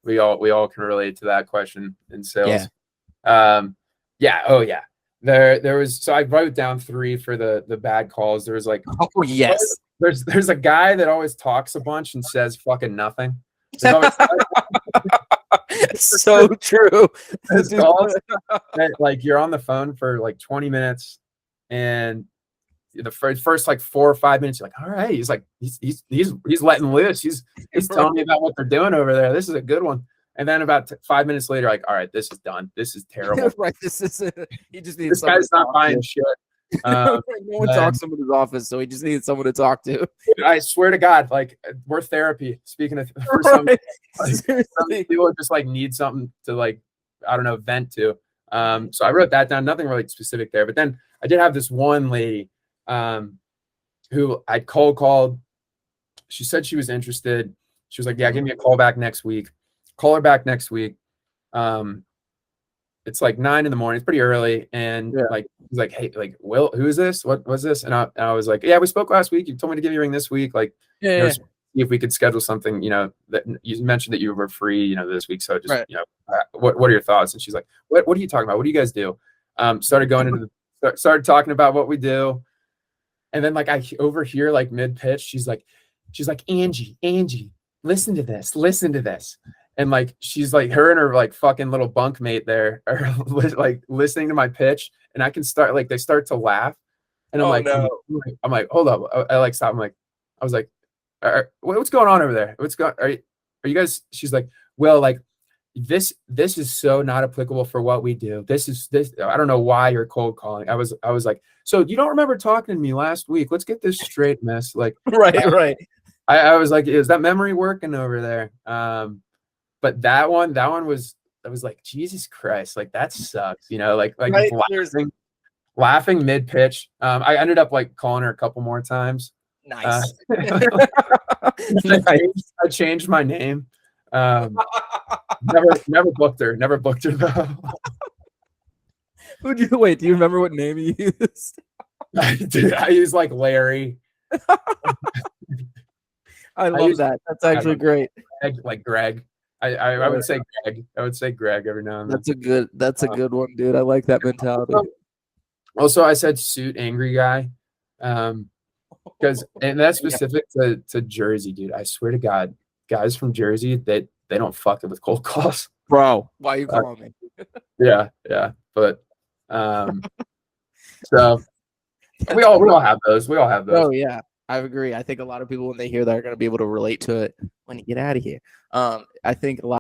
we all can relate to that question in sales. Yeah. Yeah. Oh yeah. There was, so I wrote down 3 for the bad calls. There was like, Oh yes. there's a guy that always talks a bunch and says fucking nothing. There's always so true. His calls that, like, you're on the phone for like 20 minutes, and the first like 4 or 5 minutes, you're like, all right, he's like, he's letting loose. He's telling me about what they're doing over there. This is a good one. And then about 5 minutes later, like, all right, this is done. This is terrible. Right. This is he just needs this guy's not buying shit. No one talks to him in his office, so he just needs someone to talk to. I swear to God, like, we're therapy. Speaking of, for some, like, some people just like need something to, like, I don't know, vent to. So I wrote that down. Nothing really specific there, but then I did have this one lady who I cold called. She said she was interested. She was like, yeah, give me a call back next week. Call her back next week. It's like 9 a.m. It's pretty early. And like, he's like, hey, like, Will, who is this? What was this? And I was like, yeah, we spoke last week. You told me to give you a ring this week. Like, see if we could schedule something, that you mentioned that you were free, this week. So just, what are your thoughts? And she's like, what are you talking about? What do you guys do? Started talking about what we do. And then, like, I overhear, like, mid pitch, she's like, Angie, listen to this. And, like, she's like, her and her, like, fucking little bunkmate there are like listening to my pitch, and I can start, like, they start to laugh, and I'm I'm like, hold up. I like stop. I was like, what's going on over there? Are you guys? She's like, well, like, this is so not applicable for what we do. This I don't know why you're cold calling. I was like, so you don't remember talking to me last week? Let's get this straight, miss. Like, right. I was like, is that memory working over there? But that one was, I was like, Jesus Christ, like, that sucks, like right? laughing mid pitch. I ended up, like, calling her a couple more times. Nice. I changed my name. Never booked her though. Do you remember what name you used? Dude, I used, like, Larry. I love that. That's actually great. Like Greg. I would say Greg. I would say Greg every now and then. That's a good one, dude. I like that mentality. Also, I said suit angry guy. Because and that's specific to Jersey, dude. I swear to God, guys from Jersey, they don't fuck it with cold calls. Bro, why are you calling me? Yeah. But so we all have those. Oh yeah. I agree. I think a lot of people, when they hear that, are going to be able to relate to it when you get out of here. I think a lot